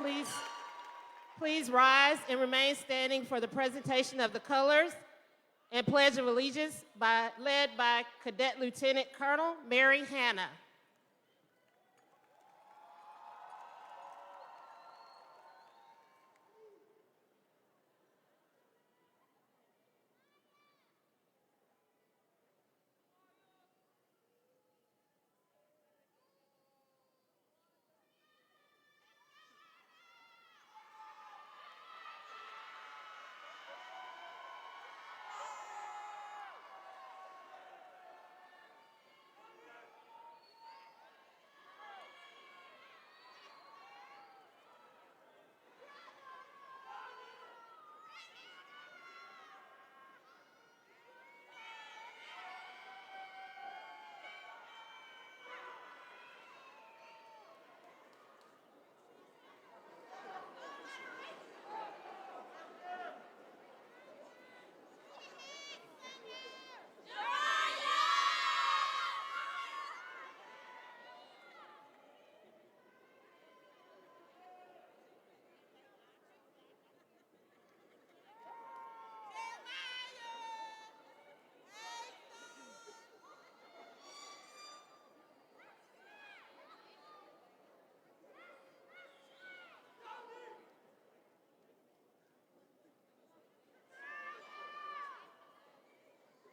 Please, please rise and remain standing for the presentation of the colors and Pledge of Allegiance led by Cadet Lieutenant Colonel Mary Hanna.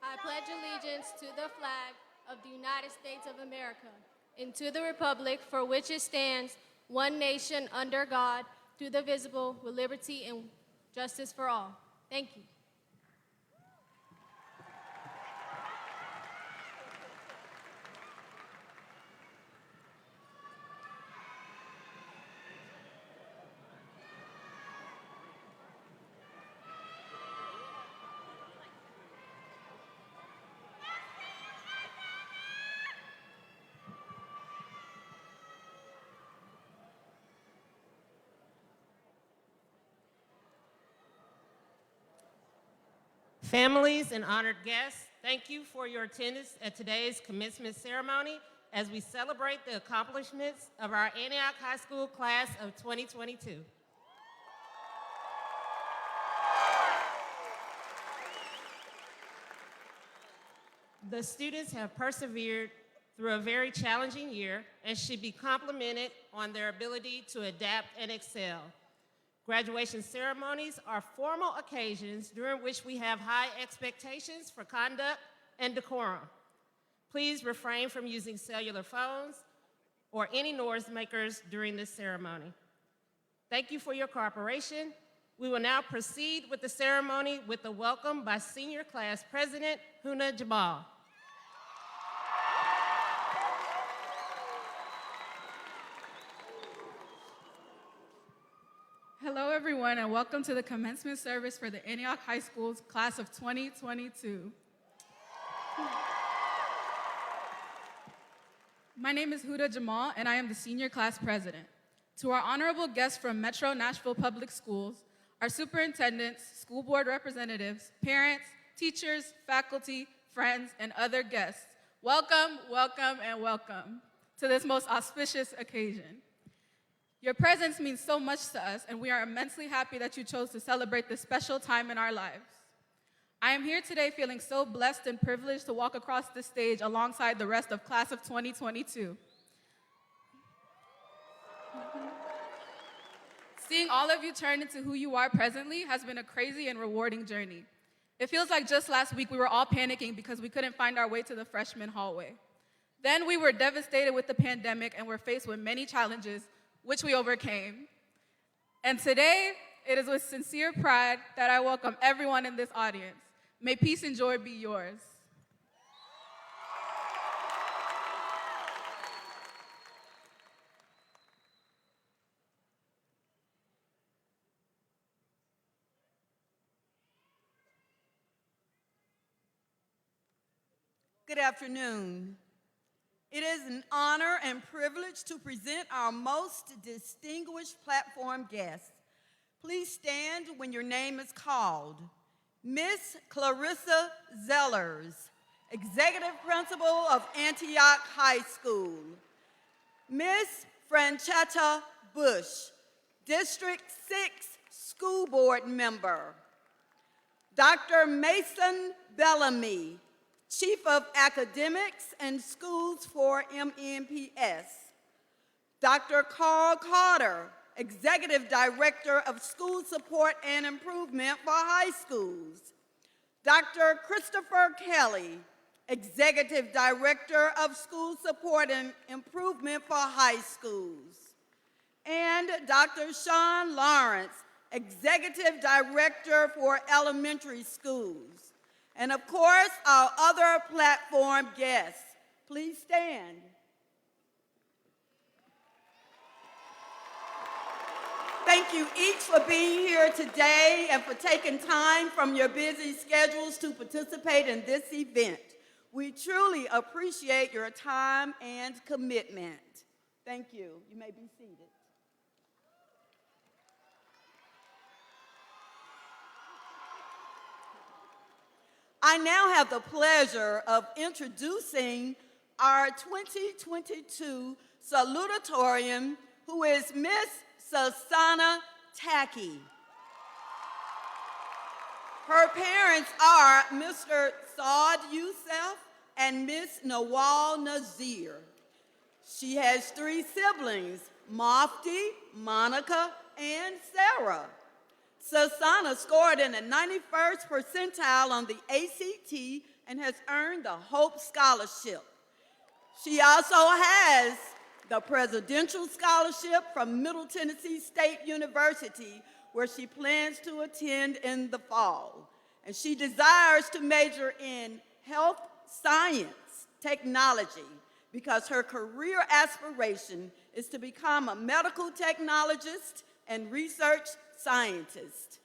I pledge allegiance to the flag of the United States of America and to the republic for which it stands, one nation under God, indivisible, with liberty and justice for all. Thank you. Families and honored guests, thank you for your attendance at today's commencement ceremony as we celebrate the accomplishments of our Antioch High School class of 2022. The students have persevered through a very challenging year and should be complimented on their ability to adapt and excel. Graduation ceremonies are formal occasions during which we have high expectations for conduct and decorum. Please refrain from using cellular phones or any noise makers during this ceremony. Thank you for your cooperation. We will now proceed with the ceremony with a welcome by Senior Class President Huna Jamal. Hello, everyone, and welcome to the commencement service for the Antioch High School's class of 2022. My name is Huda Jamal, and I am the senior class president. To our honorable guests from Metro Nashville Public Schools, our superintendents, school board representatives, parents, teachers, faculty, friends, and other guests, welcome, welcome, and welcome to this most auspicious occasion. Your presence means so much to us, and we are immensely happy that you chose to celebrate this special time in our lives. I am here today feeling so blessed and privileged to walk across this stage alongside the rest of class of 2022. Seeing all of you turn into who you are presently has been a crazy and rewarding journey. It feels like just last week we were all panicking because we couldn't find our way to the freshman hallway. Then we were devastated with the pandemic and were faced with many challenges, which we overcame. And today, it is with sincere pride that I welcome everyone in this audience. May peace and joy be yours. Good afternoon. It is an honor and privilege to present our most distinguished platform guest. Please stand when your name is called. Miss Clarissa Zellers, Executive Principal of Antioch High School. Miss Franchetta Bush, District 6 School Board Member. Dr. Mason Bellamy, Chief of Academics and Schools for MNPS. Dr. Carl Carter, Executive Director of School Support and Improvement for High Schools. Dr. Christopher Kelly, Executive Director of School Support and Improvement for High Schools. And Dr. Sean Lawrence, Executive Director for Elementary Schools. And of course, our other platform guests. Please stand. Thank you each for being here today and for taking time from your busy schedules to participate in this event. We truly appreciate your time and commitment. Thank you. You may be seated. I now have the pleasure of introducing our 2022 Salutatorian, who is Miss Susana Tacky. Her parents are Mr. Saad Youssef and Miss Nawal Nazir. She has 3 siblings, Mafti, Monica, and Sarah. Susana scored in the 91st percentile on the ACT and has earned the Hope Scholarship. She also has the Presidential Scholarship from Middle Tennessee State University, where she plans to attend in the fall. And she desires to major in health science technology because her career aspiration is to become a medical technologist and research scientist.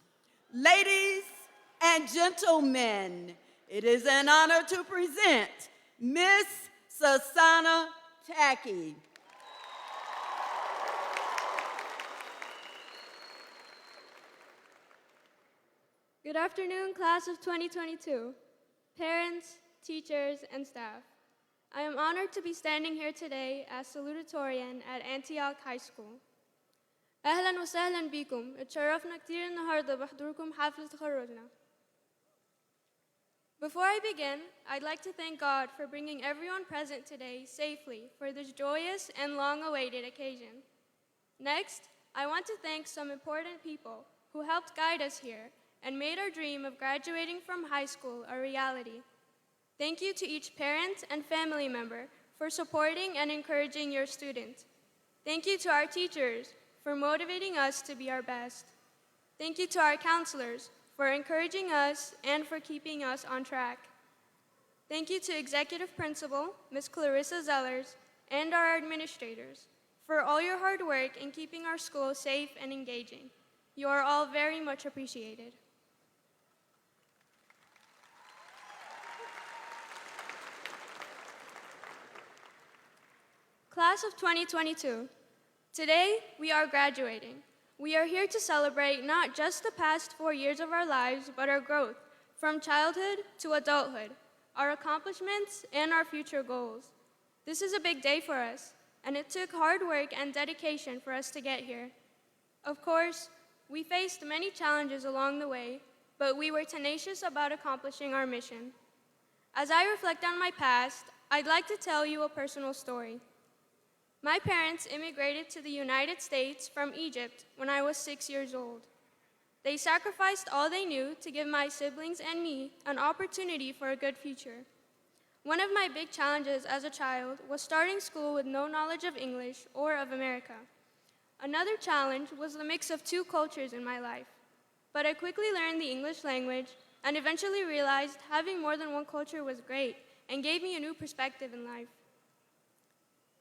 Ladies and gentlemen, it is an honor to present Miss Susana Tacky. Good afternoon, class of 2022, parents, teachers, and staff. I am honored to be standing here today as salutatorian at Antioch High School. أهلاً وسهلاً بكم. اتشرفنا كتير النهاردة بحضوركم حفل تخرجنا. Before I begin, I'd like to thank God for bringing everyone present today safely for this joyous and long-awaited occasion. Next, I want to thank some important people who helped guide us here and made our dream of graduating from high school a reality. Thank you to each parent and family member for supporting and encouraging your student. Thank you to our teachers for motivating us to be our best. Thank you to our counselors for encouraging us and for keeping us on track. Thank you to Executive Principal, Ms. Clarissa Zellers, and our administrators for all your hard work in keeping our school safe and engaging. You are all very much appreciated. Class of 2022, today we are graduating. We are here to celebrate not just the past 4 years of our lives, but our growth from childhood to adulthood, our accomplishments, and our future goals. This is a big day for us, and it took hard work and dedication for us to get here. Of course, we faced many challenges along the way, but we were tenacious about accomplishing our mission. As I reflect on my past, I'd like to tell you a personal story. My parents immigrated to the United States from Egypt when I was 6 years old. They sacrificed all they knew to give my siblings and me an opportunity for a good future. One of my big challenges as a child was starting school with no knowledge of English or of America. Another challenge was the mix of 2 cultures in my life. But I quickly learned the English language and eventually realized having more than one culture was great and gave me a new perspective in life.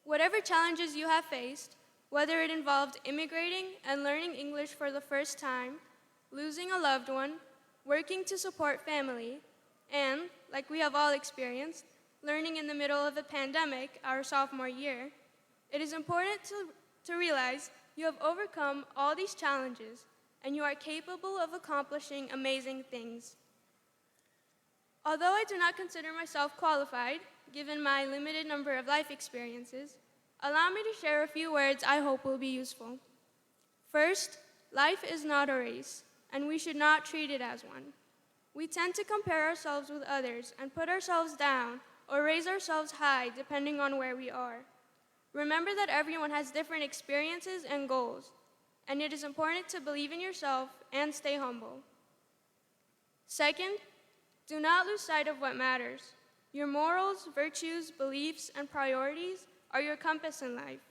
Whatever challenges you have faced, whether it involved immigrating and learning English for the first time, losing a loved one, working to support family, and, like we have all experienced, learning in the middle of a pandemic our sophomore year, it is important to realize you have overcome all these challenges and you are capable of accomplishing amazing things. Although I do not consider myself qualified, given my limited number of life experiences, allow me to share a few words I hope will be useful. First, life is not a race, and we should not treat it as one. We tend to compare ourselves with others and put ourselves down or raise ourselves high depending on where we are. Remember that everyone has different experiences and goals, and it is important to believe in yourself and stay humble. Second, do not lose sight of what matters. Your morals, virtues, beliefs, and priorities are your compass in life.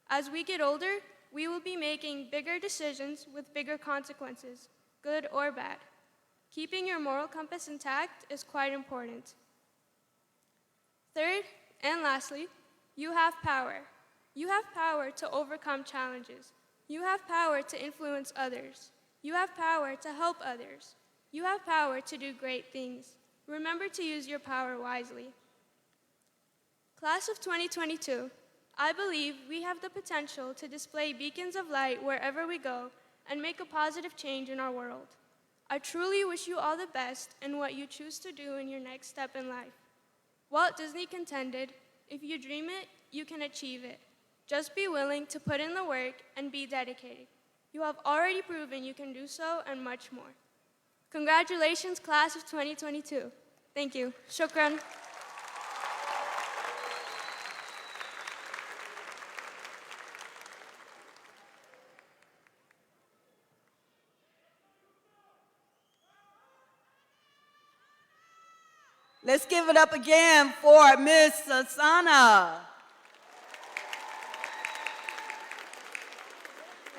As we get older, we will be making bigger decisions with bigger consequences, good or bad. Keeping your moral compass intact is quite important. Third, and lastly, you have power. You have power to overcome challenges. You have power to influence others. You have power to help others. You have power to do great things. Remember to use your power wisely. Class of 2022, I believe we have the potential to display beacons of light wherever we go and make a positive change in our world. I truly wish you all the best in what you choose to do in your next step in life. Walt Disney contended, if you dream it, you can achieve it. Just be willing to put in the work and be dedicated. You have already proven you can do so and much more. Congratulations, class of 2022. Thank you. Shukran. Let's give it up again for Miss Sasana.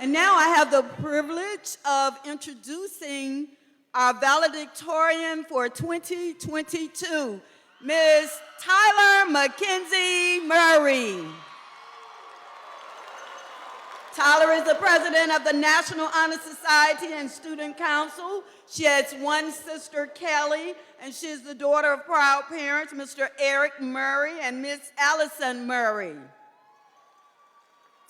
And now I have the privilege of introducing our valedictorian for 2022, Ms. Tyler Mackenzie Murray. Tyler is the president of the National Honor Society and Student Council. She has one sister, Kelly, and she is the daughter of proud parents, Mr. Eric Murray and Miss Allison Murray.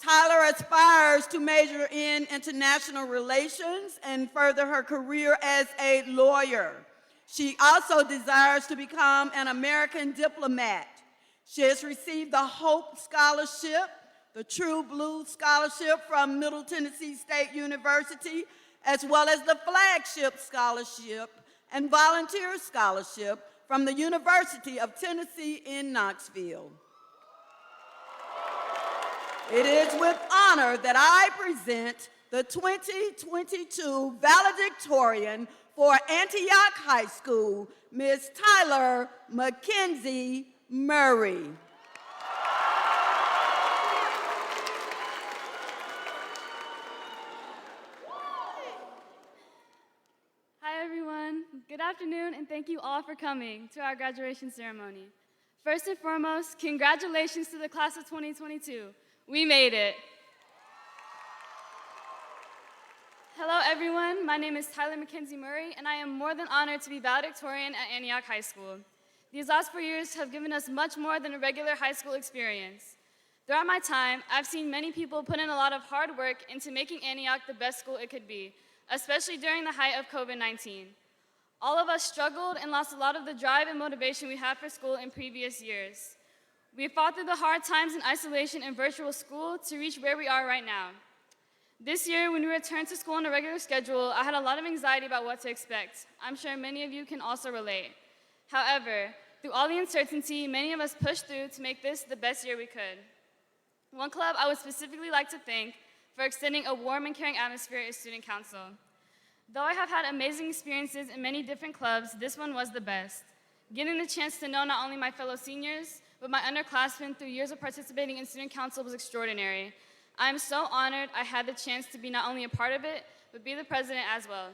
Tyler aspires to major in international relations and further her career as a lawyer. She also desires to become an American diplomat. She has received the Hope Scholarship, the True Blue Scholarship from Middle Tennessee State University, as well as the Flagship Scholarship and Volunteer Scholarship from the University of Tennessee in Knoxville. It is with honor that I present the 2022 valedictorian for Antioch High School, Ms. Tyler Mackenzie Murray. Hi everyone, good afternoon, and thank you all for coming to our graduation ceremony. First and foremost, congratulations to the class of 2022. We made it. Hello everyone, my name is Tyler Mackenzie Murray, and I am more than honored to be valedictorian at Antioch High School. These last 4 years have given us much more than a regular high school experience. Throughout my time, I've seen many people put in a lot of hard work into making Antioch the best school it could be, especially during the height of COVID-19. All of us struggled and lost a lot of the drive and motivation we had for school in previous years. We fought through the hard times in isolation and virtual school to reach where we are right now. This year, when we returned to school on a regular schedule, I had a lot of anxiety about what to expect. I'm sure many of you can also relate. However, through all the uncertainty, many of us pushed through to make this the best year we could. One club I would specifically like to thank for extending a warm and caring atmosphere is Student Council. Though I have had amazing experiences in many different clubs, this one was the best. Getting the chance to know not only my fellow seniors, but my underclassmen through years of participating in Student Council was extraordinary. I am so honored I had the chance to be not only a part of it, but be the president as well.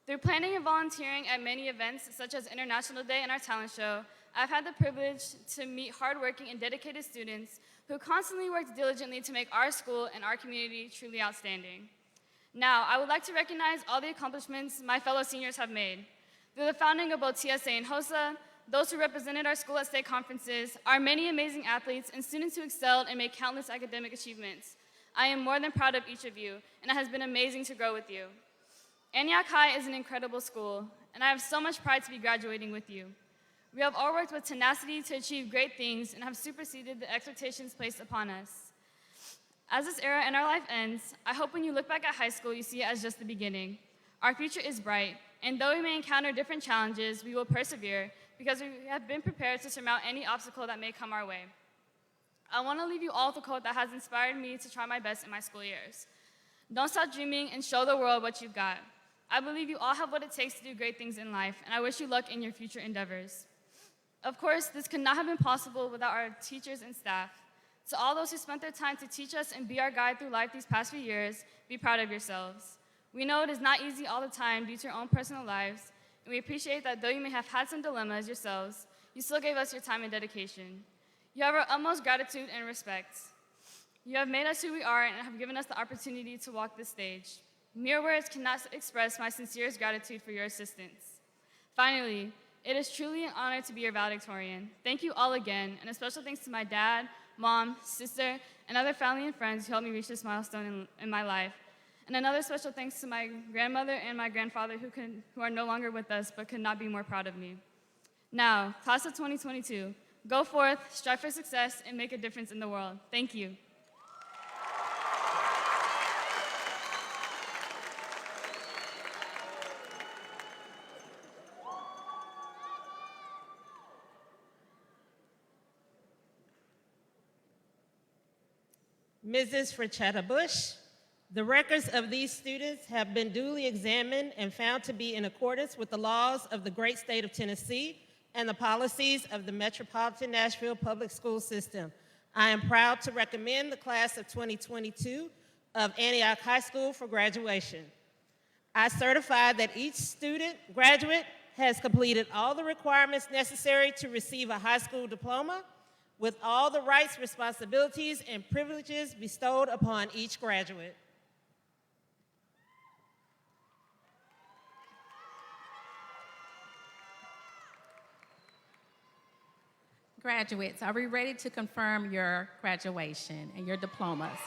Through planning and volunteering at many events, such as International Day and our talent show, I've had the privilege to meet hardworking and dedicated students who constantly worked diligently to make our school and our community truly outstanding. Now, I would like to recognize all the accomplishments my fellow seniors have made. Through the founding of both TSA and HOSA, those who represented our school at state conferences, our many amazing athletes and students who excelled and made countless academic achievements. I am more than proud of each of you, and it has been amazing to grow with you. Antioch High is an incredible school, and I have so much pride to be graduating with you. We have all worked with tenacity to achieve great things and have superseded the expectations placed upon us. As this era in our life ends, I hope when you look back at high school, you see it as just the beginning. Our future is bright, and though we may encounter different challenges, we will persevere because we have been prepared to surmount any obstacle that may come our way. I want to leave you all with a quote that has inspired me to try my best in my school years. Don't stop dreaming and show the world what you've got. I believe you all have what it takes to do great things in life, and I wish you luck in your future endeavors. Of course, this could not have been possible without our teachers and staff. To all those who spent their time to teach us and be our guide through life these past few years, be proud of yourselves. We know it is not easy all the time due to your own personal lives, and we appreciate that though you may have had some dilemmas yourselves, you still gave us your time and dedication. You have our utmost gratitude and respect. You have made us who we are and have given us the opportunity to walk this stage. Mere words cannot express my sincerest gratitude for your assistance. Finally, it is truly an honor to be your valedictorian. Thank you all again, and a special thanks to my dad, mom, sister, and other family and friends who helped me reach this milestone in my life. And another special thanks to my grandmother and my grandfather who are no longer with us but could not be more proud of me. Now, class of 2022, go forth, strive for success, and make a difference in the world. Thank you. Mrs. Frechetta Bush, the records of these students have been duly examined and found to be in accordance with the laws of the great state of Tennessee and the policies of the Metropolitan Nashville Public School System. I am proud to recommend the class of 2022 of Antioch High School for graduation. I certify that each graduate has completed all the requirements necessary to receive a high school diploma with all the rights, responsibilities, and privileges bestowed upon each graduate. Graduates, are we ready to confirm your graduation and your diplomas?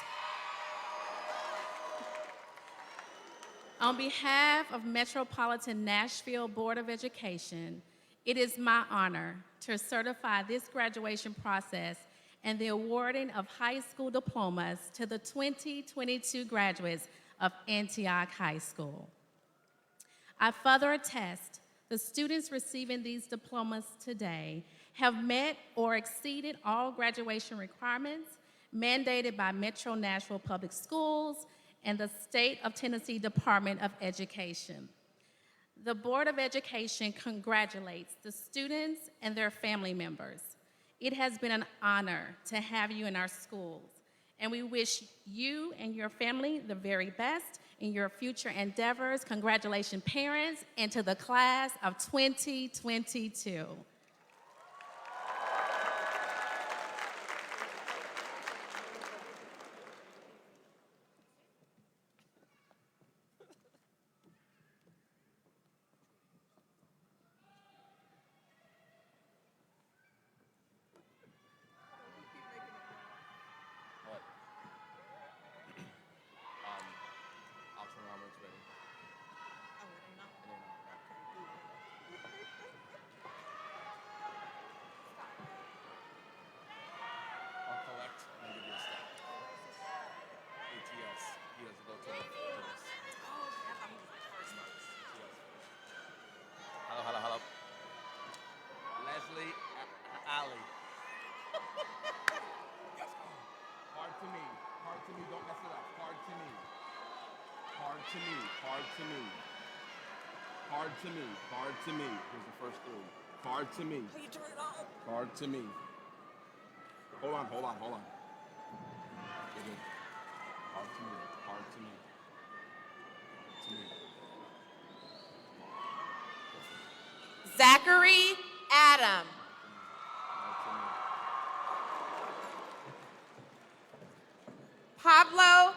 On behalf of Metropolitan Nashville Board of Education, it is my honor to certify this graduation process and the awarding of high school diplomas to the 2022 graduates of Antioch High School. I further attest the students receiving these diplomas today have met or exceeded all graduation requirements mandated by Metro Nashville Public Schools and the State of Tennessee Department of Education. The Board of Education congratulates the students and their family members. It has been an honor to have you in our schools, and we wish you and your family the very best in your future endeavors. Congratulations, parents, and to the class of 2022. Card to me. Here's the first three. Card to me. How you turn it off? Card to me. Hold on. Card to me. Card to me. To me. Zachary Adam. Pablo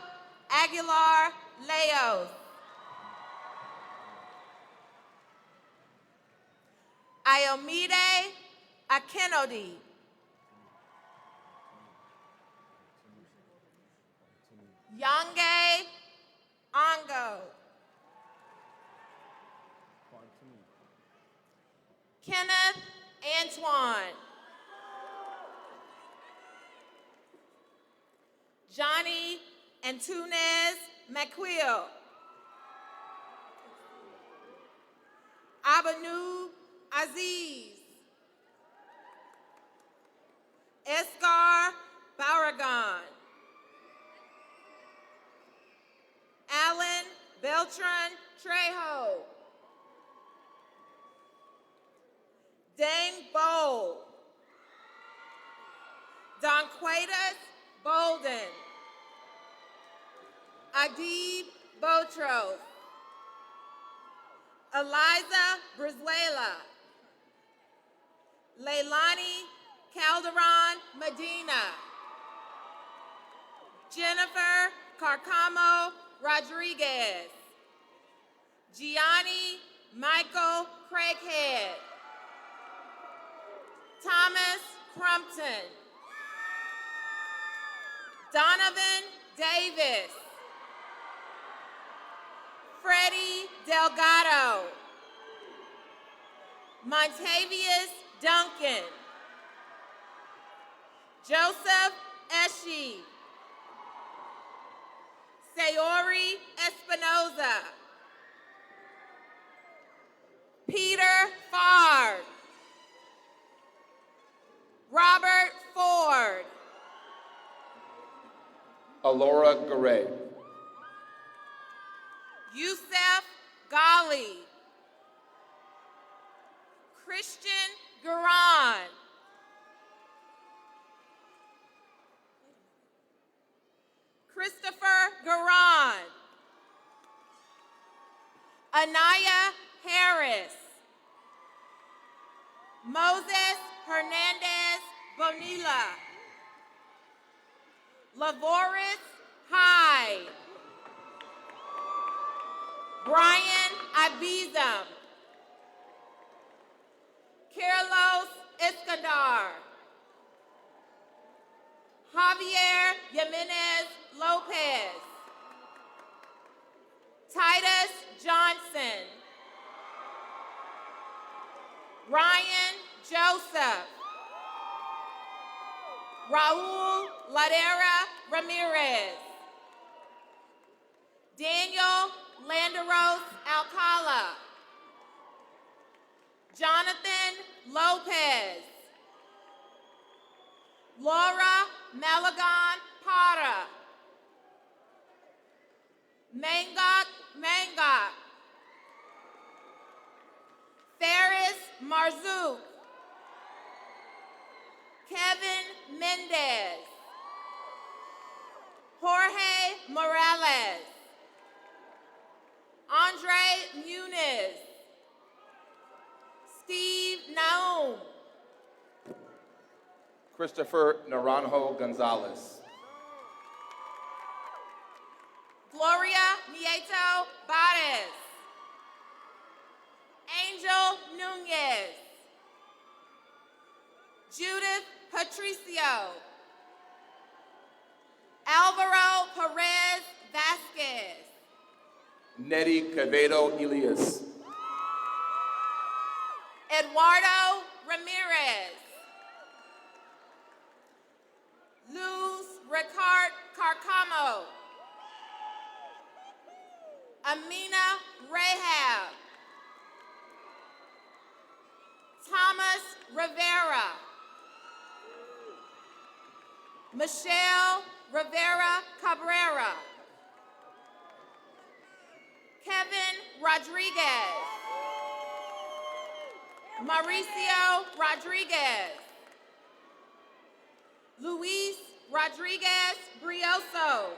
Aguilar Leos. Ayomide Akenodi. Yange Ongo. Kenneth Antoine. Johnny Antunes McQuill. Abanu Aziz. Escar Barragan. Alan Beltran Trejo. Dane Bowl. Donquatus Bolden. Adib Botros. Eliza Brizuela. Leilani Calderon Medina. Jennifer Carcamo Rodriguez. Gianni Michael Craighead. Thomas Crumpton. Donovan Davis. Freddie Delgado. Montavious Duncan. Joseph Eshe. Sayori Espinoza. Peter Fard. Robert Ford. Alora Garay. Youssef Ghali. Christian Garan. Christopher Garan. Anaya Harris. Moses Hernandez Bonilla. Lavoris Hyde. Brian Abizam. Carlos Iskandar. Javier Jimenez Lopez. Titus Johnson. Ryan Joseph. Raul Ladera Ramirez. Daniel Landeros Alcala. Jonathan Lopez. Laura Malagon Para. Mangok Mangok. Ferris Marzouk. Kevin Mendez. Jorge Morales. Andre Muniz. Steve Naum. Christopher Naranjo Gonzalez. Gloria Nieto Bares. Angel Nunez. Judith Patricio. Alvaro Perez Vasquez. Nettie Quevedo Elias. Eduardo Ramirez. Luz Ricard Carcamo. Amina Rahab. Thomas Rivera. Michelle Rivera Cabrera. Kevin Rodriguez. Mauricio Rodriguez. Luis Rodriguez Brioso.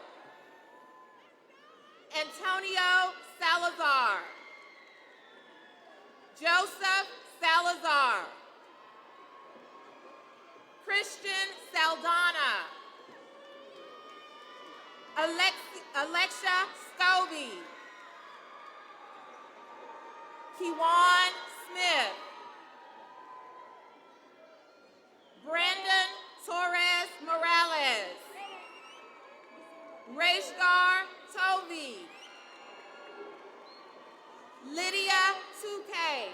Antonio Salazar. Joseph Salazar. Christian Saldana. Alexia Scobie. Kiwan Smith. Brandon Torres Morales. Rashgar Tovey. Lydia Tukay.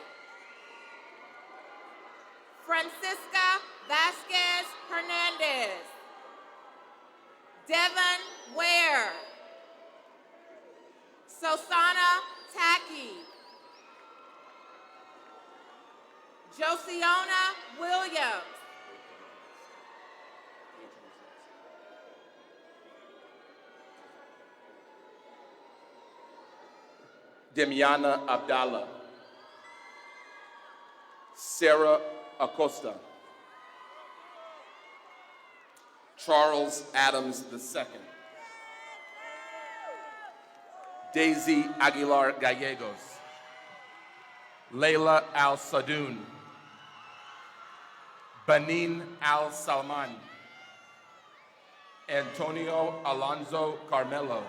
Francisca Vasquez Hernandez. Devon Ware. Sosana Tacky. Josiona Williams. Demiana Abdallah. Sarah Acosta. Charles Adams II. Daisy Aguilar Gallegos. Layla Al Sadoun. Banin Al Salman. Antonio Alonso Carmelo.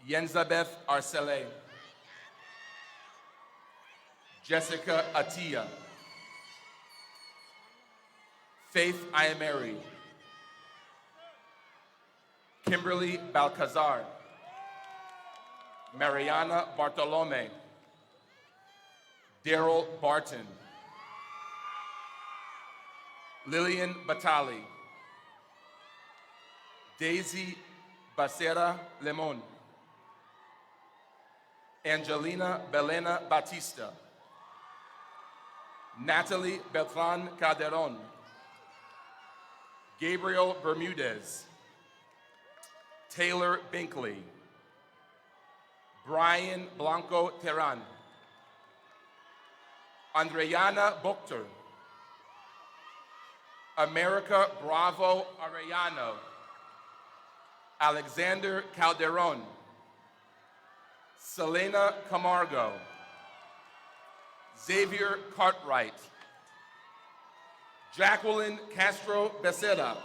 Yenzabeth Arcele. Jessica Atia. Faith Ayameri. Kimberly Balcazar. Mariana Bartolome. Daryl Barton. Lillian Batali. Daisy Becerra Lemon. Angelina Belena Batista. Natalie Beltran Calderon. Gabriel Bermudez. Taylor Binkley. Brian Blanco Terran. Andreana Bokter. America Bravo Arellano. Alexander Calderon. Selena Camargo. Xavier Cartwright. Jacqueline Castro Becerra.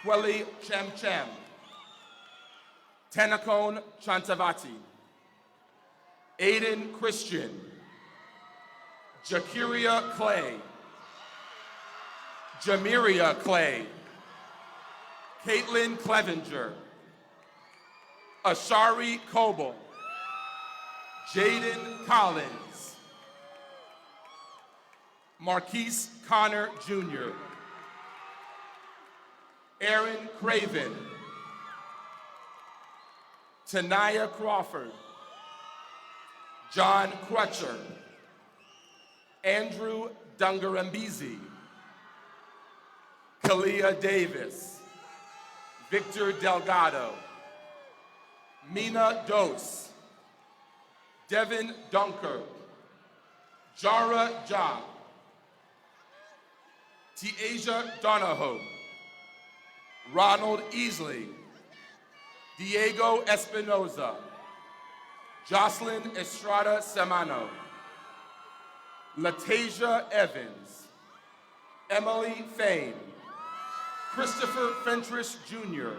Quelly Chem Chem. Tenacone Chantavati. Aiden Christian. Jakiria Clay. Jamiria Clay. Caitlin Clevenger. Ashari Coble. Jaden Collins. Marquise Connor Jr. Aaron Craven. Tanaya Crawford. John Crutcher. Andrew Dungarambizi. Kalia Davis. Victor Delgado. Mina Dose. Devin Dunker. Jara Ja. Tiaja Donahoe. Ronald Easley. Diego Espinoza. Jocelyn Estrada Semano. Latasia Evans. Emily Fain. Christopher Fentrish Jr.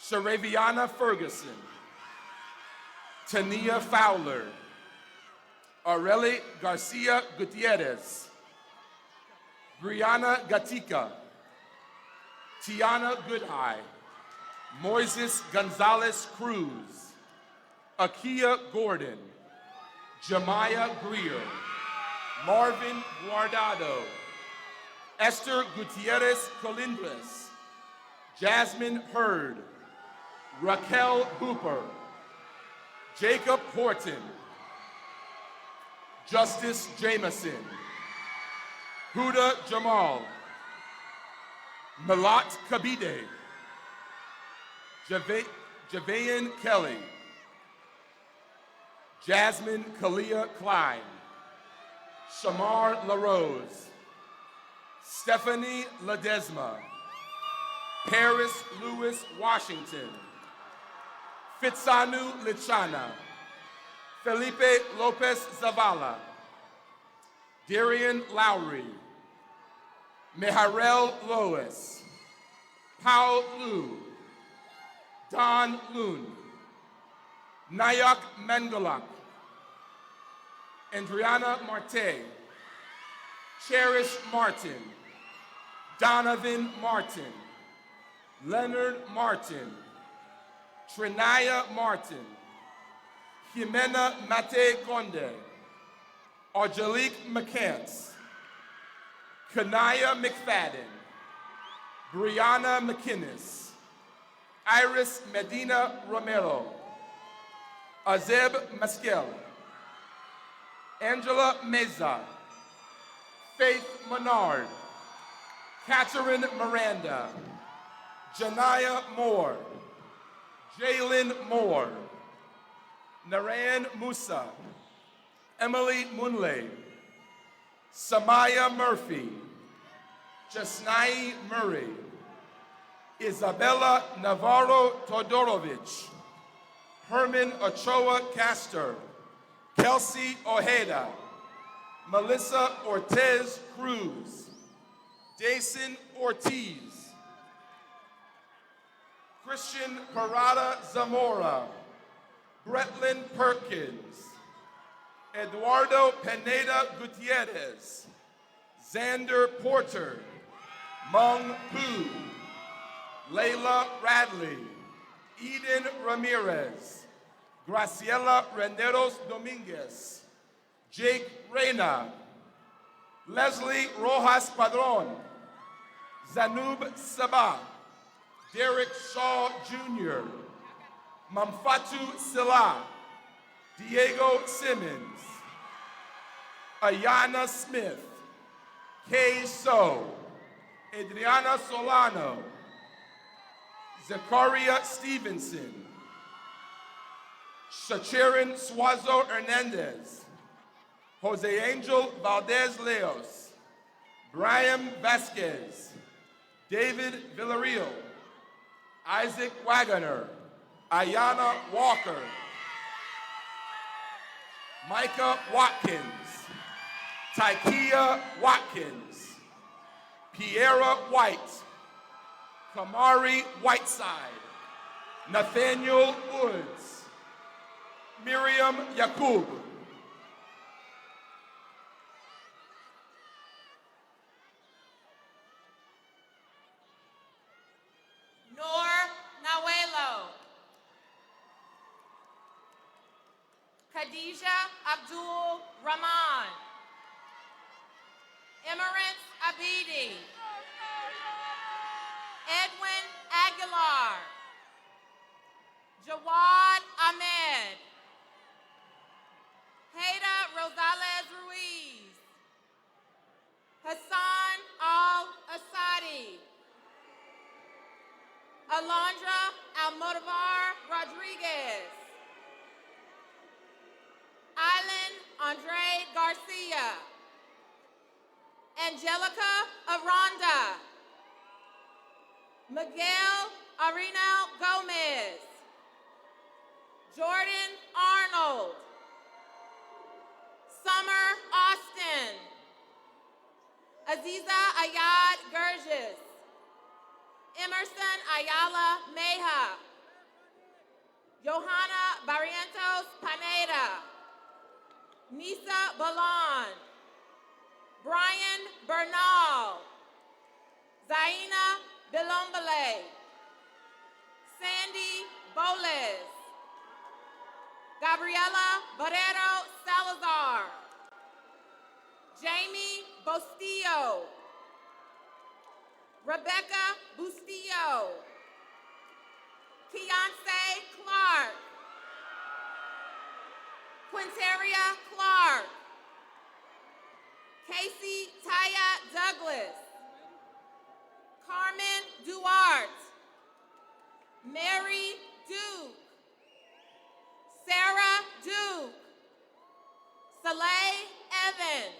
Sharaviana Ferguson. Tania Fowler. Aurelie Garcia Gutierrez. Brianna Gatica. Tiana Goodhigh. Moises Gonzalez Cruz. Akia Gordon. Jemiah Greer. Marvin Guardado. Esther Gutierrez Colindres. Jasmine Hurd. Raquel Hooper. Jacob Horton. Justice Jameson. Huda Jamal. Malat Kabide. Javayan Kelly. Jasmine Kalia Klein. Shamar LaRose. Stephanie Ledesma. Paris Lewis Washington. Fitsanu Lichana. Felipe Lopez Zavala. Darian Lowry. Meharel Lois. Paul Liu. Don Loon. Nayak Mengalak. Andriana Marte. Cherish Martin. Donovan Martin. Leonard Martin. Trinaya Martin. Jimena Mate Conde. Angelique McCants. Kanaya McFadden, Brianna McInnes, Iris Medina Romero, Azeb Meskel, Angela Meza, Faith Menard, Catherine Miranda, Janaya Moore, Jalen Moore, Naran Musa, Emily Munley, Samaya Murphy, Jasnai Murray, Isabella Navarro Todorovich, Herman Ochoa Castor, Kelsey Ojeda, Melissa Ortez Cruz, Jason Ortiz, Christian Parada Zamora, Bretlin Perkins, Eduardo Pineda Gutierrez, Xander Porter, Mung Pu, Layla Radley, Eden Ramirez, Graciela Renderos Dominguez, Jake Reyna, Leslie Rojas Padron, Zanub Sabah, Derek Shaw Jr., Mamfatu Silla, Diego Simmons, Ayana Smith, Kay So, Adriana Solano, Zakaria Stevenson, Shachirin Suazo Hernandez, Jose Angel Valdez Leos, Brian Vasquez, David Villarreal, Isaac Wagoner, Ayana Walker, Micah Watkins, Tykia Watkins, Piera White, Kamari Whiteside, Nathaniel Woods, Miriam Yakub, Noor Nawelo. Khadija Abdul Rahman. Emerence Abidi. Edwin Aguilar. Jawad Ahmed. Haida Rosales Ruiz. Hassan Al-Assadi. Alondra Almodovar Rodriguez. Island Andre Garcia. Angelica Aranda. Miguel Arenal Gomez. Jordan Arnold. Summer Austin. Aziza Ayad Gurgis. Emerson Ayala Meja. Johanna Barrientos Paneda. Nisa Balan. Brian Bernal. Zaina Bilombale. Sandy Boles. Gabriela Barrero Salazar. Jamie Bostillo. Rebecca Bustillo. Keontae Clark. Quinteria Clark. Casey Taya Douglas. Carmen Duarte. Mary Duke. Sarah Duke. Soleil Evans.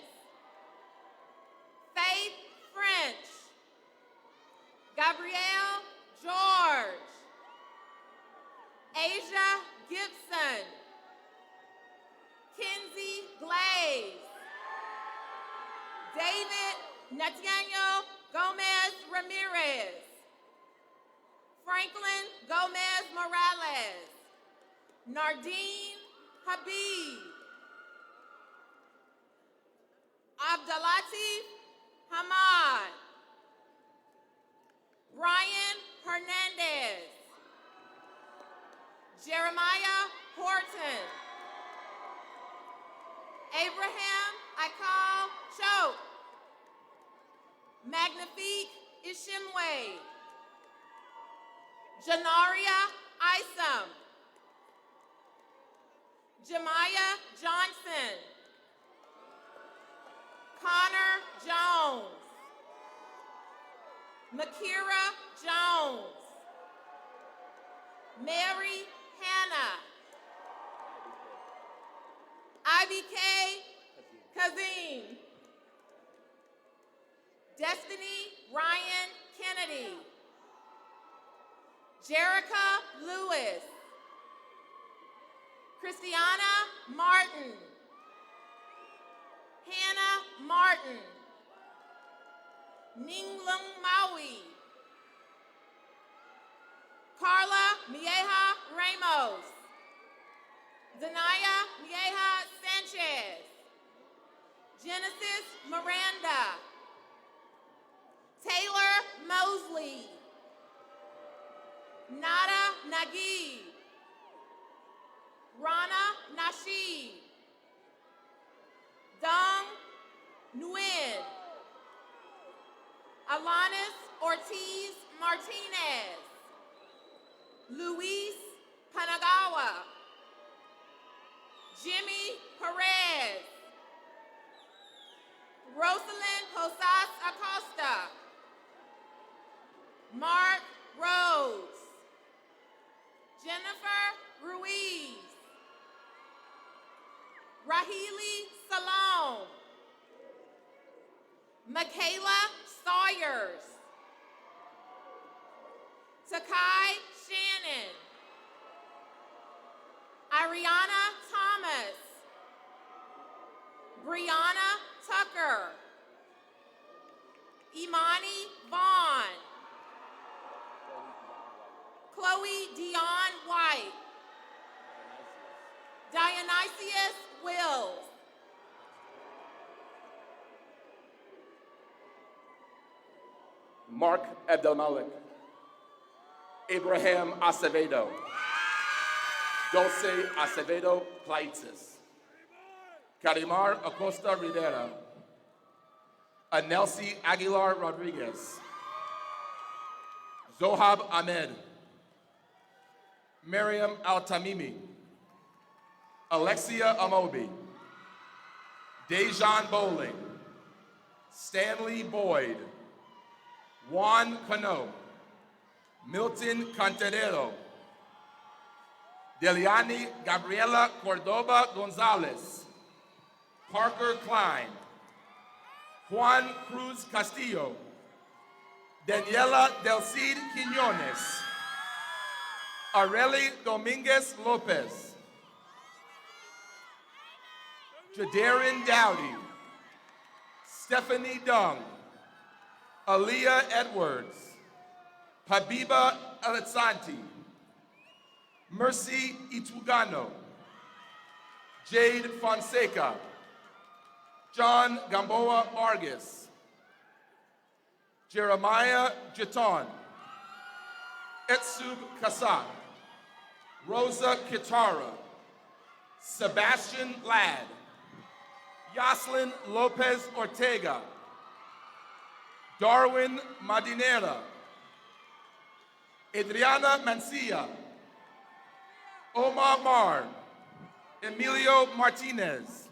Faith French. Gabrielle George. Asia Gibson. Kinsey Glaze. David Nathaniel Gomez Ramirez. Franklin Gomez Morales. Nardine Habib. Abdelatif Hamad. Brian Hernandez. Jeremiah Horton. Abraham Ikal Choke. Magnifique Ishimwe. Janaria Isom. Jemiah Johnson. Connor Jones. Makira Jones. Mary Hannah. IBK Kazim. Destiny Ryan Kennedy. Jerica Lewis. Christiana Martin. Hannah Martin. Ninglung Maui. Carla Mieja Ramos. Zanaya Mieja Sanchez. Genesis Miranda. Taylor Mosley. Nada Nagib. Rana Nasheed. Dong Nguyen. Alanis Ortiz Martinez. Luis Panagawa. Jimmy Perez. Rosalind Posas Acosta. Mark Rhodes. Jennifer Ruiz. Rahili Salome. Michaela Sawyers. Takai Shannon. Ariana Thomas. Brianna Tucker. Imani Vaughn. Chloe Dion White. Dionysius Wills. Mark Abdelmalik. Abraham Acevedo. Dulce Acevedo Plaitzis. Carimar Acosta Rivera. Anelsi Aguilar Rodriguez. Zohab Ahmed. Miriam Al-Tamimi. Alexia Amobi. Dejan Bowling. Stanley Boyd. Juan Cano. Milton Cantarero. Deliani Gabriela Cordoba Gonzalez. Parker Klein. Juan Cruz Castillo. Daniela Del Cid Quinones. Areli Dominguez Lopez. Jadarin Dowdy. Stephanie Dung. Aaliyah Edwards. Habiba Alexanti. Mercy Itugano. Jade Fonseca. John Gamboa Vargas. Jeremiah Jeton. Etsub Kasak. Rosa Kitara. Sebastian Ladd. Yoslin Lopez Ortega. Darwin Madinera. Adriana Mancia. Omar Mar. Emilio Martinez.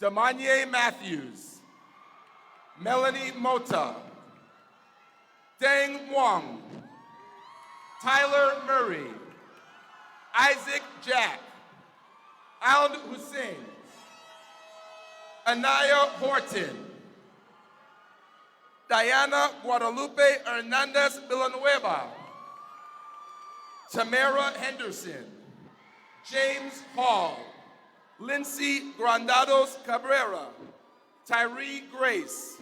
Damanye Matthews. Melanie Mota. Deng Wong. Tyler Murray. Isaac Jack. Alan Hussein. Anaya Horton. Diana Guadalupe Hernandez Villanueva. Tamara Henderson. James Hall. Lindsay Grandados Cabrera. Tyree Grace.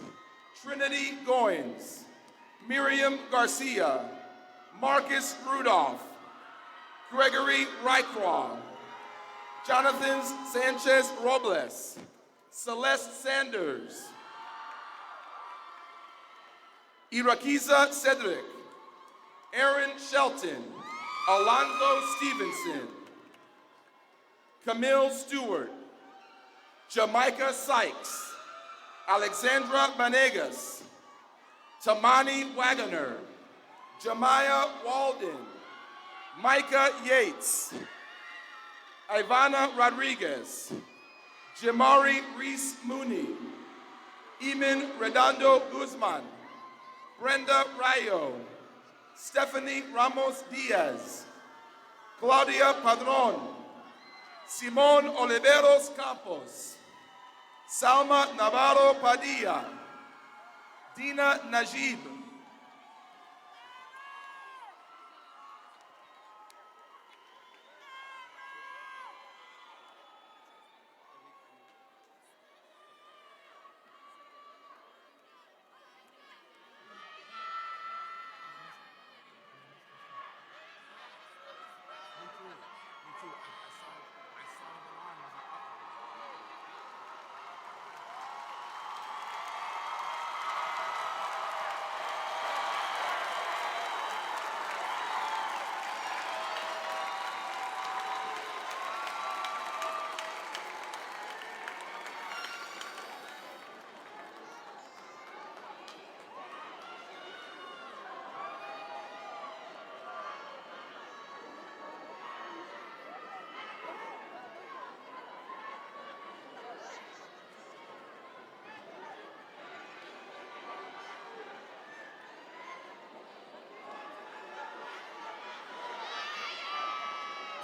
Trinity Goins. Miriam Garcia. Marcus Rudolph. Gregory Rycraw. Jonathan Sanchez Robles. Celeste Sanders. Irakiza Cedric. Aaron Shelton. Alonzo Stevenson. Camille Stewart. Jamaica Sykes. Alexandra Vanegas, Tamani Wagoner, Jemiah Walden, Micah Yates, Ivana Rodriguez, Jamari Reese Mooney, Eamon Redondo Guzman, Brenda Rayo, Stephanie Ramos Diaz, Claudia Padron, Simon Oliveros Campos, Salma Navarro Padilla, Dina Najib,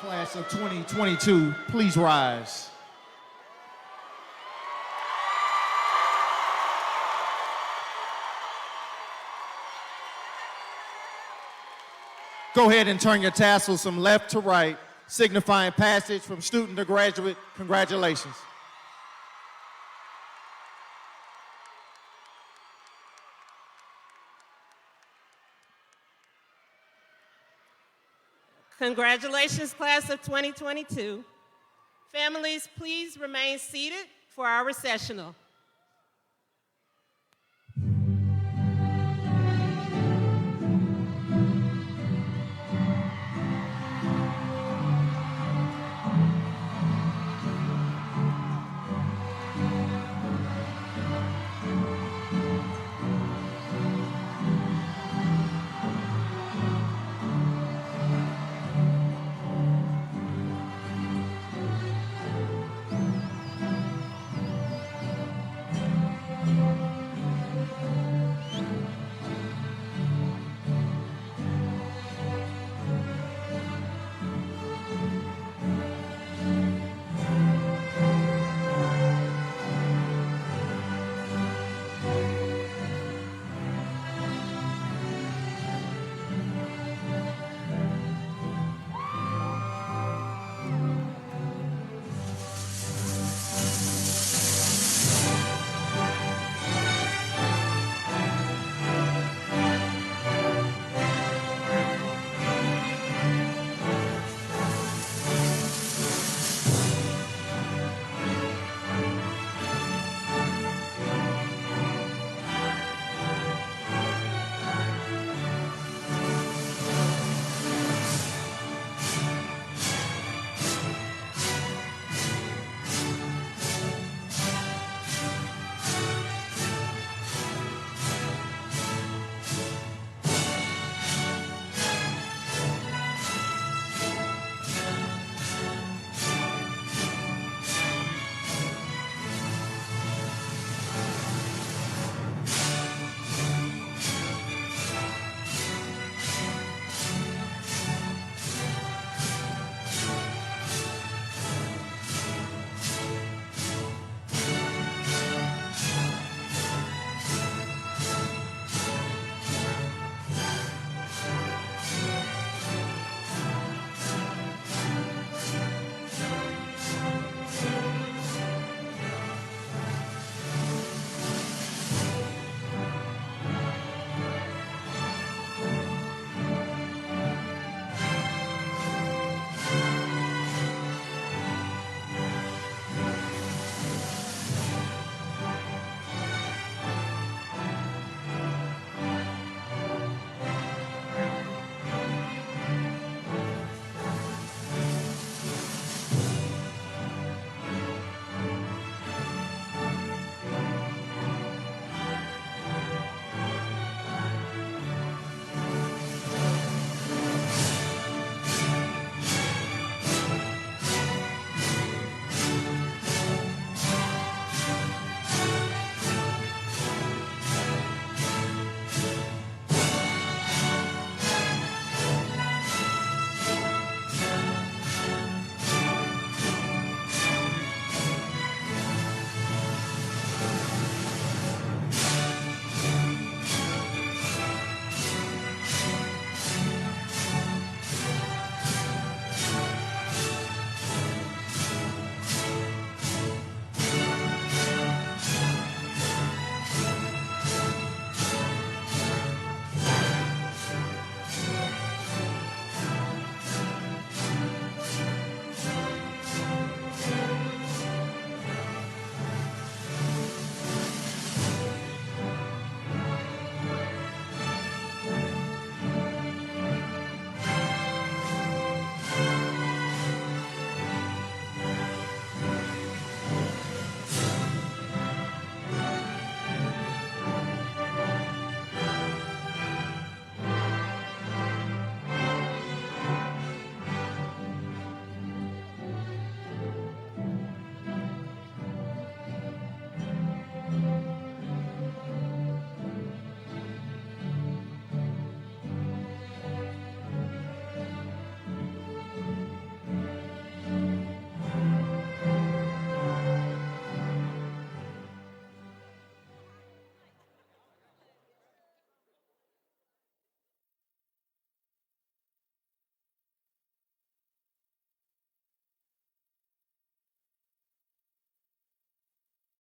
Class of 2022, please rise. Go ahead and turn your tassels from left to right, signifying passage from student to graduate. Congratulations. Congratulations, class of 2022. Families, please remain seated for our recessional.